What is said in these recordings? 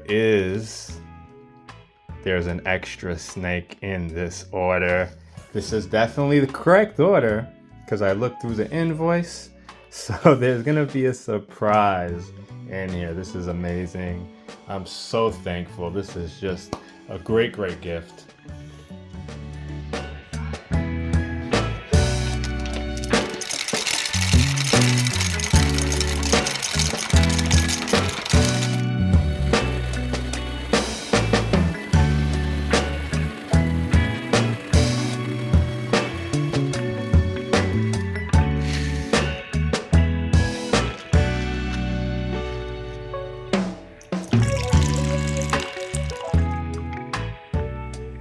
is there's an extra snake in this order. This is definitely the correct order because I looked through the invoice. So there's gonna be a surprise in here. This is amazing. I'm so thankful. This is just a great gift.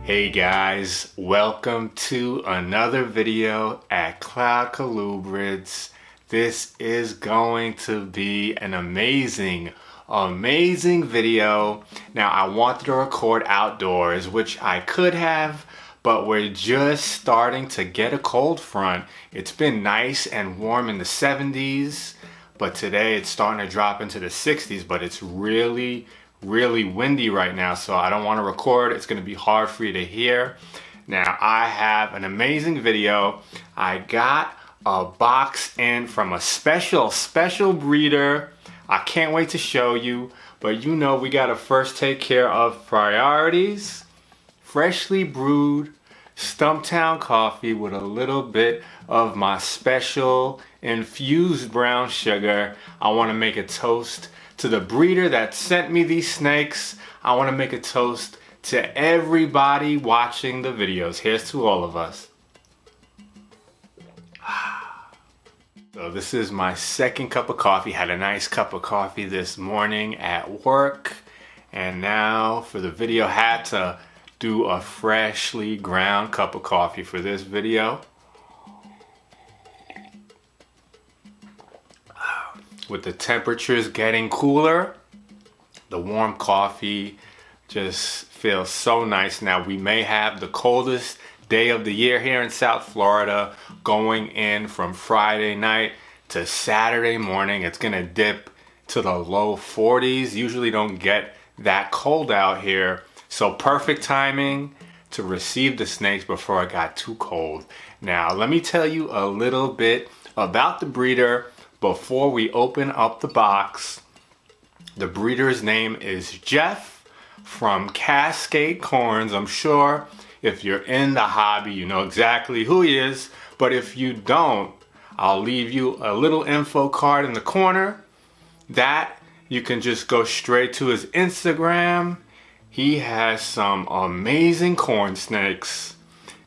Hey guys, welcome to another video at Colubrids. This is going to be an amazing video. Now I wanted to record outdoors, which I could have, but we're just starting to get a cold front. It's been nice and warm in the 70s, but today it's starting to drop into the 60s, but it's really windy right now, so I don't want to record. It's going to be hard for you to hear. Now I have an amazing video. I got a box in from a special breeder. I can't wait to show you, but you know we got to first take care of priorities. Freshly brewed Stumptown coffee with a little bit of my special infused brown sugar. I want to make a toast to the breeder that sent me these snakes. I want to make a toast to everybody watching the videos. Here's to all of us. So this is my second cup of coffee. Had a nice cup of coffee this morning at work. And now for the video, had to do a freshly ground cup of coffee for this video. With the temperatures getting cooler, the warm coffee just feels so nice. Now we may have the coldest day of the year here in South Florida, going in from Friday night to Saturday morning. It's gonna dip to the low 40s. Usually don't get that cold out here. So perfect timing to receive the snakes before it got too cold. Now let me tell you a little bit about the breeder before we open up the box. The breeder's name is Jeff from Cascade Corns. I'm sure if you're in the hobby, you know exactly who he is. But if you don't, I'll leave you a little info card in the corner that you can just go straight to his Instagram. He has some amazing corn snakes.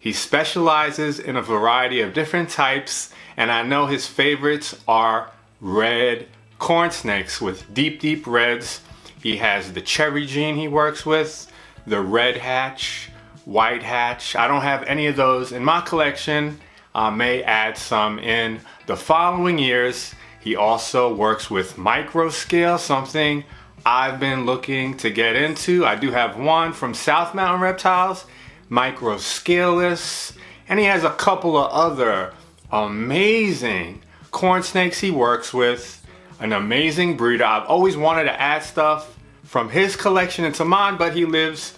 He specializes in a variety of different types, and I know his favorites are red corn snakes with deep reds. He has the cherry gene he works with, the red hatch, white hatch. I don't have any of those in my collection. I may add some in the following years. He also works with micro scale, something I've been looking to get into. I do have one from South Mountain Reptiles, micro scaleless, and he has a couple of other amazing corn snakes he works with. An amazing breeder. I've always wanted to add stuff from his collection into mine, but he lives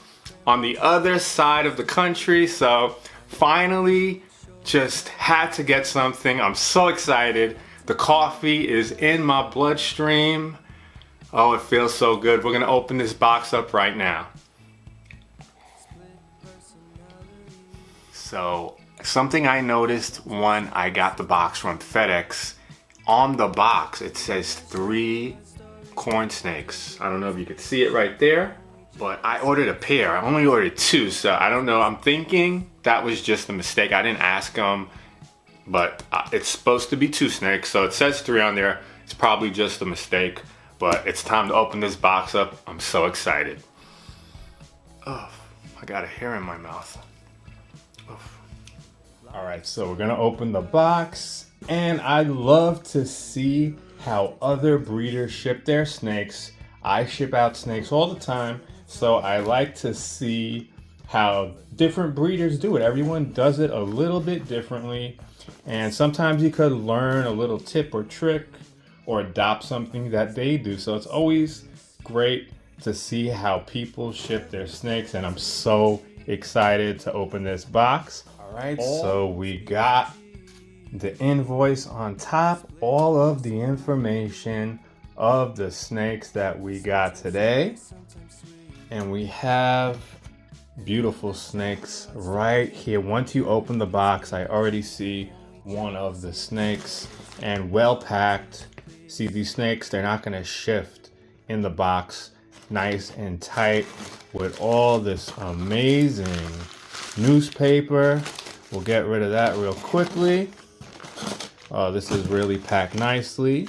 on the other side of the country, so finally just had to get something. I'm so excited. The coffee is in my bloodstream. Oh, it feels so good. We're gonna open this box up right now. So something I noticed when I got the box from FedEx, on the box it says 3 corn snakes. I don't know if you could see it right there, but I ordered a pair. I only ordered 2, so I don't know. I'm thinking that was just a mistake. I didn't ask him, but it's supposed to be 2 snakes, so it says 3 on there. It's probably just a mistake, but it's time to open this box up. I'm so excited. Oh, I got a hair in my mouth. All right, so we're gonna open the box, and I love to see how other breeders ship their snakes. I ship out snakes all the time, so I like to see how different breeders do it. Everyone does it a little bit differently, and sometimes you could learn a little tip or trick or adopt something that they do. So it's always great to see how people ship their snakes, and I'm so excited to open this box. All right, so we got the invoice on top, all of the information of the snakes that we got today. And we have beautiful snakes right here. Once you open the box, I already see one of the snakes, and well packed. See, these snakes, they're not gonna shift in the box, nice and tight with all this amazing newspaper. We'll get rid of that real quickly. Oh, this is really packed nicely.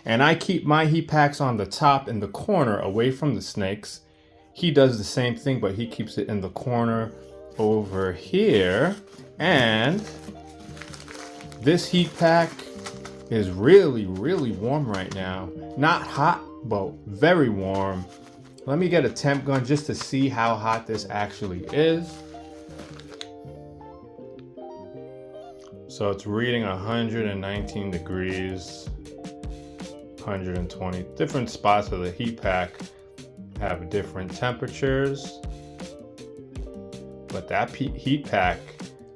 And I keep my heat packs on the top in the corner away from the snakes. He does the same thing, but he keeps it in the corner over here. And this heat pack is really, really warm right now. Not hot, but very warm. Let me get a temp gun just to see how hot this actually is. So it's reading 119 degrees, 120. Different spots of the heat pack have different temperatures, but that heat pack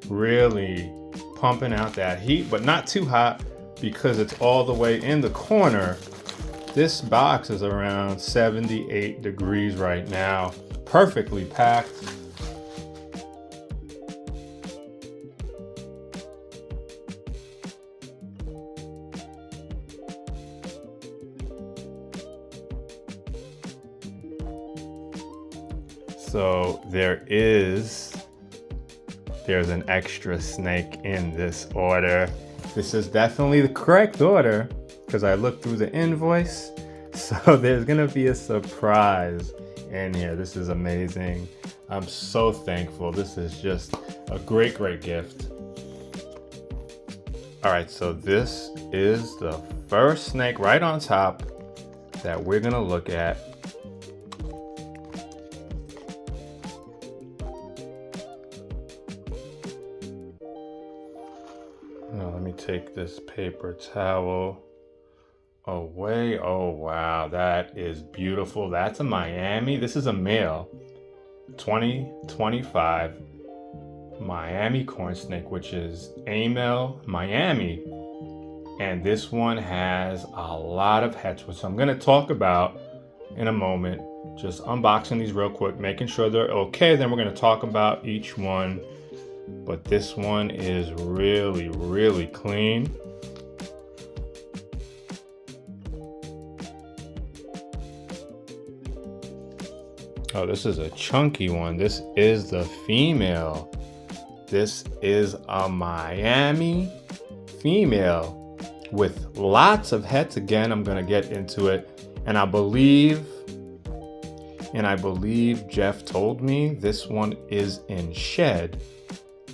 really pumping out that heat, but not too hot because it's all the way in the corner. This box is around 78 degrees right now, perfectly packed. So there's an extra snake in this order. This is definitely the correct order because I looked through the invoice. So there's gonna be a surprise in here. This is amazing. I'm so thankful. This is just a great, great gift. All right, so this is the first snake right on top that we're gonna look at. Now let me take this paper towel away. Oh wow, that is beautiful. That's a Miami. This is a male 2025 Miami corn snake, which is Amel Miami. And this one has a lot of heads, which I'm gonna talk about in a moment. Just unboxing these real quick, making sure they're okay. Then we're gonna talk about each one. But this one is really, really clean. Oh, this is a chunky one. This is the female. This is a Miami female with lots of heads. Again, I'm gonna get into it. And I believe Jeff told me this one is in shed,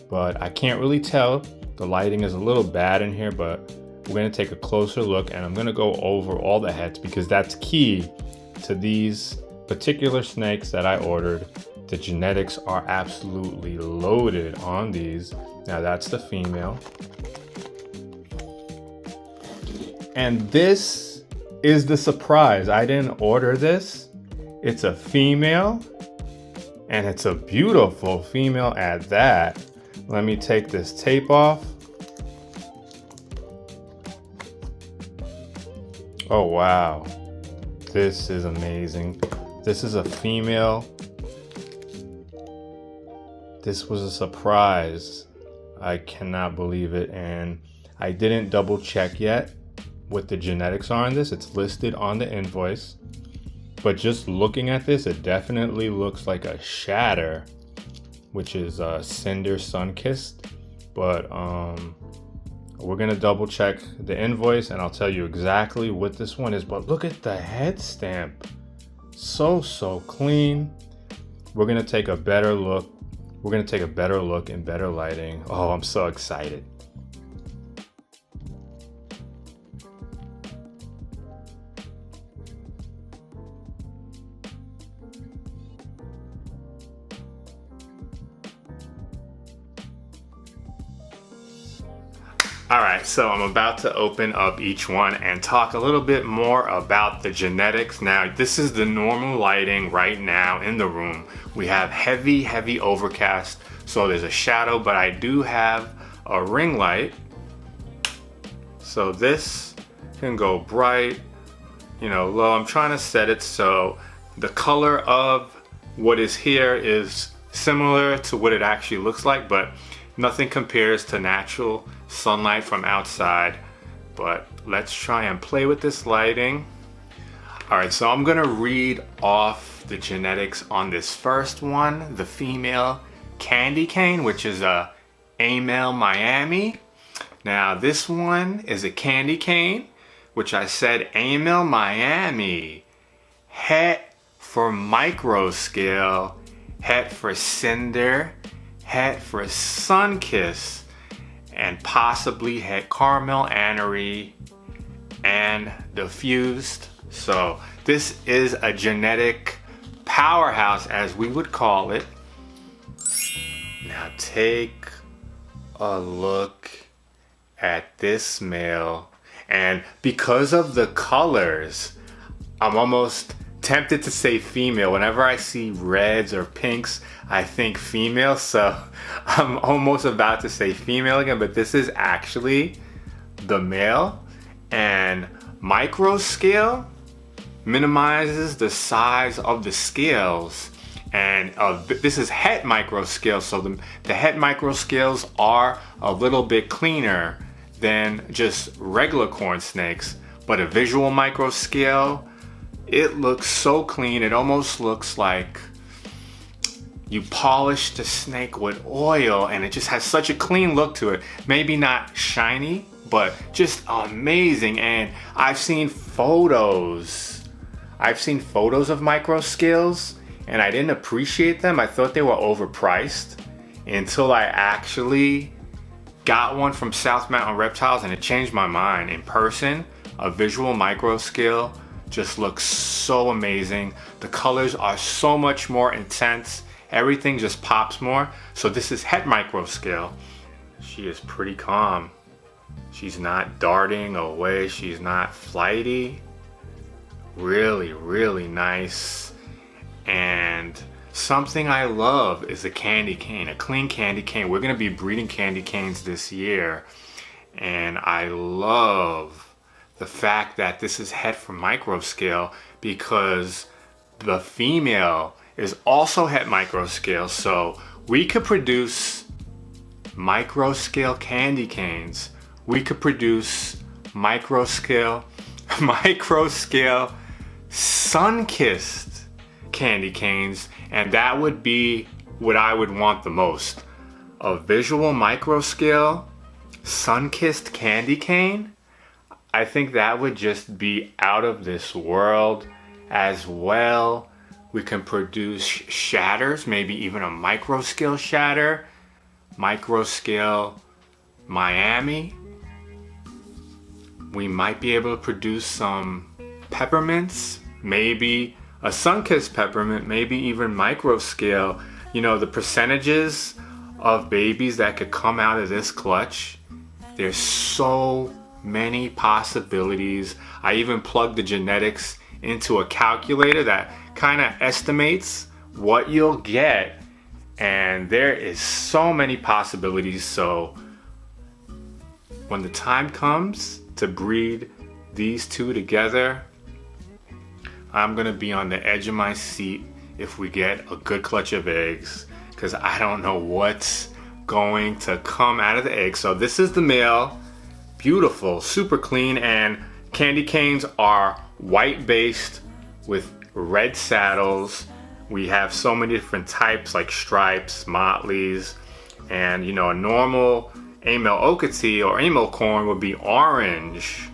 but I can't really tell. The lighting is a little bad in here, but we're gonna take a closer look and I'm gonna go over all the heads because that's key to these particular snakes that I ordered. The genetics are absolutely loaded on these. Now that's the female. And this is the surprise. I didn't order this. It's a female and it's a beautiful female at that. Let me take this tape off. Oh wow, this is amazing. This is a female. This was a surprise. I cannot believe it, and I didn't double check yet what the genetics are on this. It's listed on the invoice, but just looking at this, it definitely looks like a shatter, which is Cinder Sunkissed. But we're gonna double check the invoice and I'll tell you exactly what this one is. But look at the head stamp. So clean. We're gonna take a better look. We're gonna take a better look in better lighting. Oh, I'm so excited. Alright, so I'm about to open up each one and talk a little bit more about the genetics. Now, this is the normal lighting right now in the room. We have heavy overcast, so there's a shadow, but I do have a ring light. So this can go bright, low. I'm trying to set it so the color of what is here is similar to what it actually looks like, but nothing compares to natural sunlight from outside. But let's try and play with this lighting. Alright, so I'm gonna read off the genetics on this first one, the female candy cane, which is a male Miami. Now this one is a candy cane, which I said male Miami. Het for micro scale, het for cinder, het for sun-kissed, and possibly het caramel anery and diffused. So this is a genetic powerhouse, as we would call it. Now take a look at this male, and because of the colors, I'm almost tempted to say female. Whenever I see reds or pinks, I think female, so I'm almost about to say female again, but this is actually the male. And micro scale minimizes the size of the scales, and this is het micro scale, so the het micro scales are a little bit cleaner than just regular corn snakes. But a visual micro scale, it looks so clean, it almost looks like you polished the snake with oil, and it just has such a clean look to it. Maybe not shiny, but just amazing. And I've seen photos of micro scales, and I didn't appreciate them. I thought they were overpriced until I actually got one from South Mountain Reptiles, and it changed my mind. In person, a visual micro scale just looks so amazing. The colors are so much more intense. Everything just pops more. So this is het micro scale. She is pretty calm. She's not darting away. She's not flighty. Really nice. And something I love is a candy cane, a clean candy cane. We're gonna be breeding candy canes this year, and I love the fact that this is het for micro scale, because the female is also het micro scale, so we could produce micro scale candy canes. We could produce micro scale sun-kissed candy canes, and that would be what I would want the most. A visual micro scale sun-kissed candy cane, I think that would just be out of this world. As well, we can produce shatters, maybe even a micro scale shatter, micro scale Miami. We might be able to produce some peppermints, maybe a sun-kissed peppermint, maybe even micro scale. The percentages of babies that could come out of this clutch, there's so many possibilities. I even plugged the genetics into a calculator that kind of estimates what you'll get, and there is so many possibilities. So when the time comes to breed these two together, I'm gonna be on the edge of my seat if we get a good clutch of eggs, because I don't know what's going to come out of the egg. So this is the male. Beautiful, super clean, and candy canes are white based with red saddles. We have so many different types like stripes, motleys, and a normal amel okatee or amel corn would be orange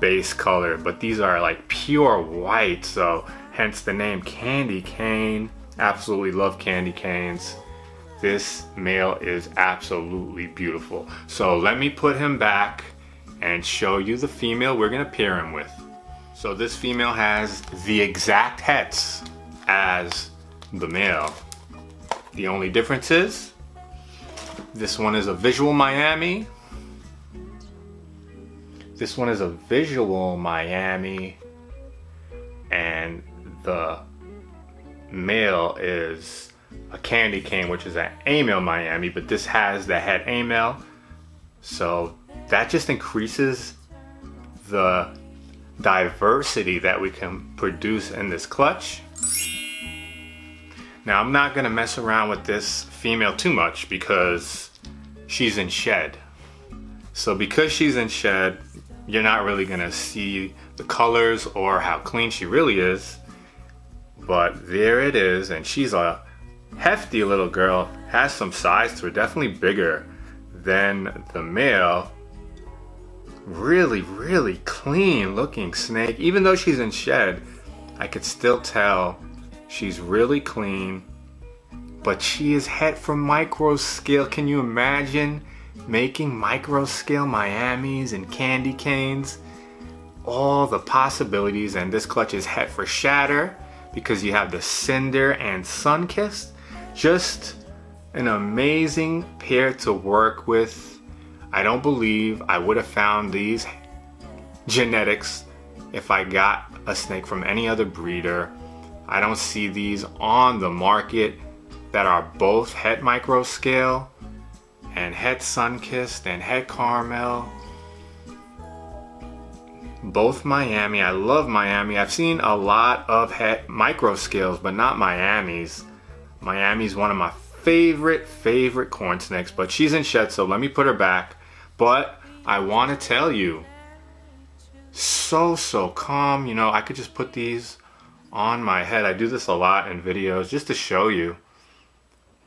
base color, but these are like pure white, so hence the name candy cane. Absolutely love candy canes. This male is absolutely beautiful. So let me put him back and show you the female we're gonna pair him with. So this female has the exact hets as the male. The only difference is this one is a visual Miami. This one is a visual Miami, and the male is a candy cane, which is an A-male Miami, but this has the het A-male. So that just increases the diversity that we can produce in this clutch. Now I'm not gonna mess around with this female too much because she's in shed. So because she's in shed, you're not really gonna see the colors or how clean she really is. But there it is, and she's a hefty little girl, has some size to her, definitely bigger than the male. Really, really clean looking snake. Even though she's in shed, I could still tell she's really clean. But she is het for micro scale. Can you imagine making micro scale Miamis and candy canes? All the possibilities. And this clutch is het for shatter because you have the cinder and sun-kissed. Just an amazing pair to work with. I don't believe I would have found these genetics if I got a snake from any other breeder. I don't see these on the market that are both het micro scale and het sun-kissed and het caramel. Both Miami. I love Miami. I've seen a lot of het micro scales, but not Miamis. Miami's one of my favorite corn snakes, but she's in shed, so let me put her back. But I want to tell you, so calm. You know, I could just put these on my head. I do this a lot in videos just to show you.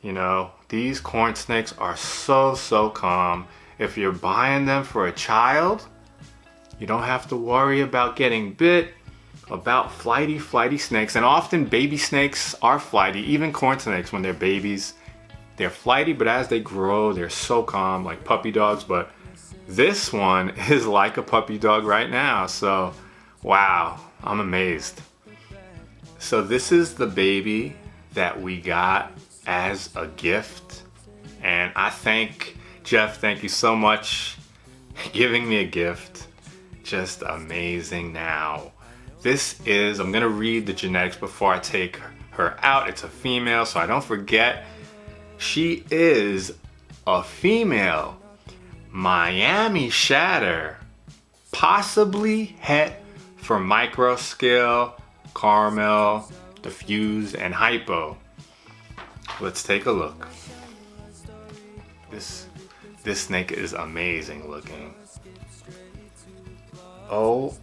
You know, these corn snakes are so calm. If you're buying them for a child, you don't have to worry about getting bit, about flighty snakes. And often baby snakes are flighty, even corn snakes when they're babies. They're flighty, but as they grow, they're so calm, like puppy dogs. But this one is like a puppy dog right now. So, wow, I'm amazed. So this is the baby that we got as a gift. And I thank Jeff, thank you so much for giving me a gift. Just amazing. Now, this is, I'm gonna read the genetics before I take her out. It's a female, so I don't forget. She is a female Miami shatter, possibly het for micro scale, caramel, diffuse, and hypo. Let's take a look. This snake is amazing looking. Oh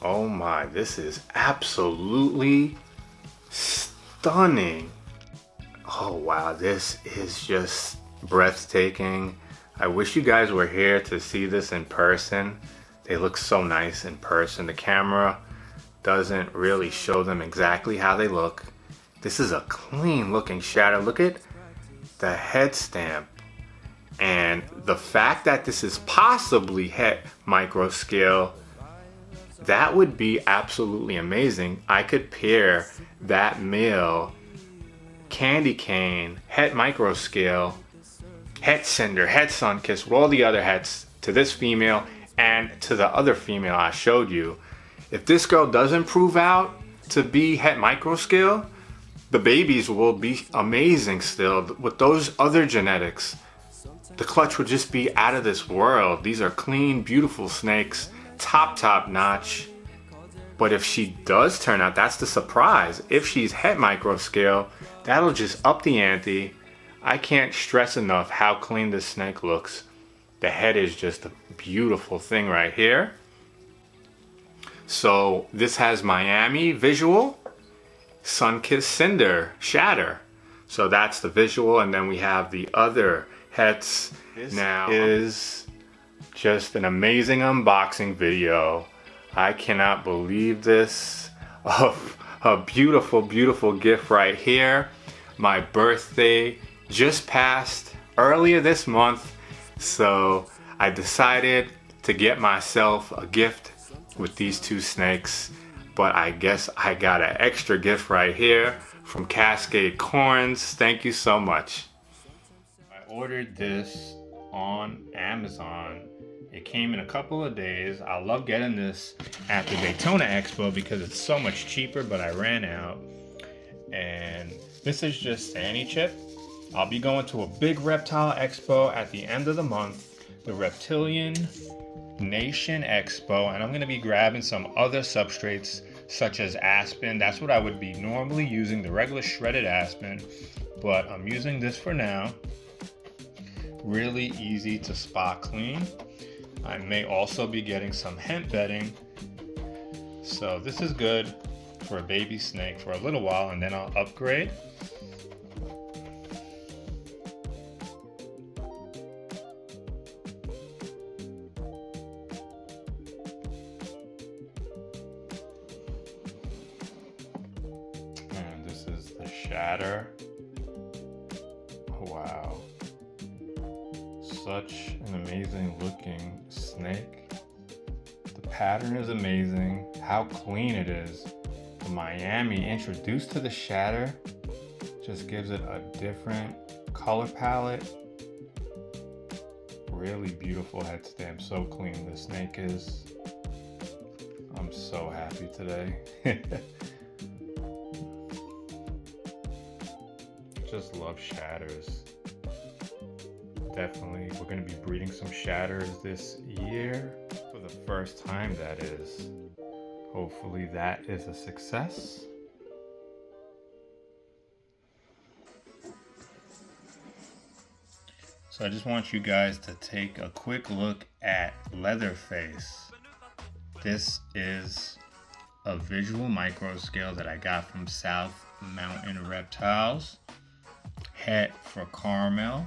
my, this is absolutely stunning. Oh wow, this is just breathtaking. I wish you guys were here to see this in person. They look so nice in person. The camera doesn't really show them exactly how they look. This is a clean looking shadow. Look at the head stamp. And the fact that this is possibly het micro scale, that would be absolutely amazing. I could pair that male candy cane, het micro scale, het cinder, het sun-kissed, with all the other hets to this female and to the other female I showed you. If this girl doesn't prove out to be het micro scale, the babies will be amazing still. With those other genetics, the clutch would just be out of this world. These are clean, beautiful snakes, top notch. But if she does turn out, that's the surprise. If she's het micro scale, that'll just up the ante. I can't stress enough how clean this snake looks. The head is just a beautiful thing right here. So this has Miami visual, sun-kissed cinder, shatter. So that's the visual, and then we have the other hets. This now is just an amazing unboxing video. I cannot believe this. A beautiful gift right here. My birthday just passed earlier this month, so I decided to get myself a gift with these two snakes. But I guess I got an extra gift right here from Cascade Corns. Thank you so much. I ordered this on Amazon It came in a couple of days. I love getting this at the Daytona Expo because it's so much cheaper, but I ran out. And this is just Annie Chip. I'll be going to a big reptile expo at the end of the month, the Reptilian Nation Expo, and I'm going to be grabbing some other substrates such as aspen. That's what I would be normally using, the regular shredded aspen, but I'm using this for now. Really easy to spot clean. I may also be getting some hemp bedding. So this is good for a baby snake for a little while, and then I'll upgrade. And this is the shatter. Wow. Such an amazing looking snake. The pattern is amazing. How clean it is. The Miami introduced to the shatter just gives it a different color palette. Really beautiful head stamp. So clean the snake is. I'm so happy today. Just love shatters. Definitely, we're going to be breeding some shatters this year for the first time, that is. Hopefully that is a success. So I just want you guys to take a quick look at Leatherface. This is a visual micro scale that I got from South Mountain Reptiles. Het for caramel.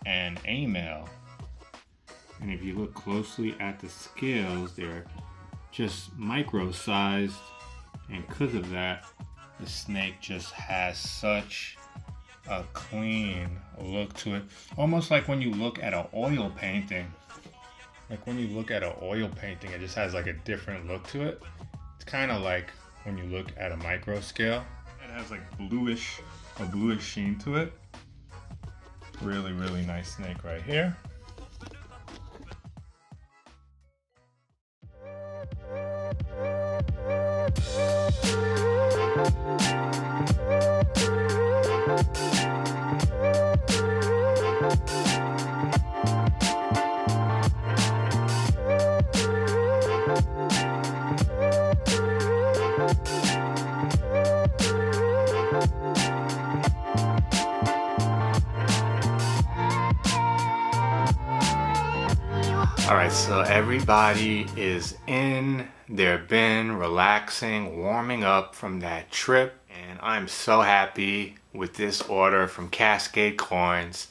And a male. And if you look closely at the scales, they're just micro sized, and because of that, the snake just has such a clean look to it. Almost like when you look at an oil painting. Like when you look at an oil painting, it just has like a different look to it. It's kind of like when you look at a micro scale. It has like a bluish sheen to it. Really, really nice snake right here. All right, so everybody is in their bin, relaxing, warming up from that trip, and I'm so happy with this order from Cascade Corns.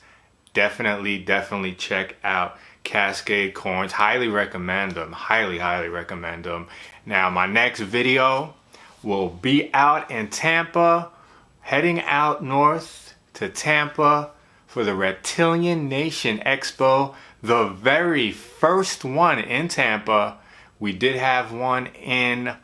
Definitely check out Cascade Corns. Highly recommend them. Highly recommend them. Now, my next video will be out in Tampa, heading out north to Tampa for the Reptilian Nation Expo, the very first one in Tampa. We did have one in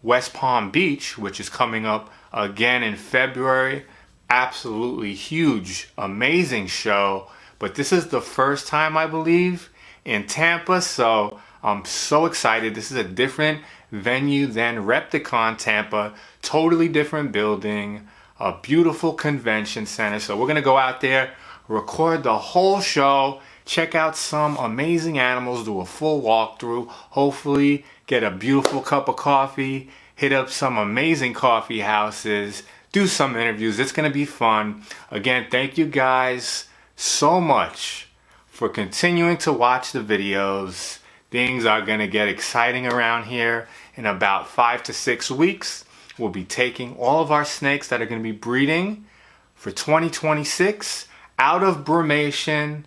West Palm Beach, which is coming up again in February. Absolutely huge, amazing show. But this is the first time, I believe, in Tampa, so I'm so excited. This is a different venue than Repticon Tampa, totally different building, a beautiful convention center. So we're gonna go out there, record the whole show, check out some amazing animals, do a full walkthrough, hopefully get a beautiful cup of coffee, hit up some amazing coffee houses, do some interviews. It's gonna be fun. Again, thank you guys so much for continuing to watch the videos. Things are gonna get exciting around here. In about 5 to 6 weeks, we'll be taking all of our snakes that are gonna be breeding for 2026 out of brumation.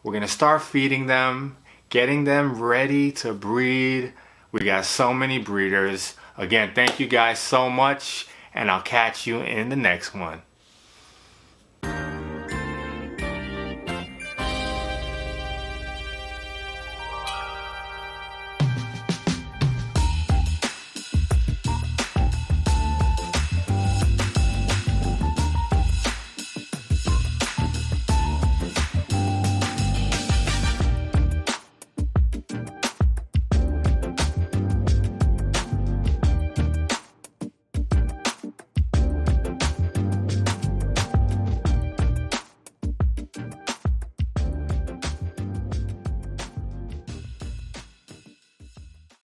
We're gonna start feeding them, getting them ready to breed. We got so many breeders. Again, thank you guys so much, and I'll catch you in the next one.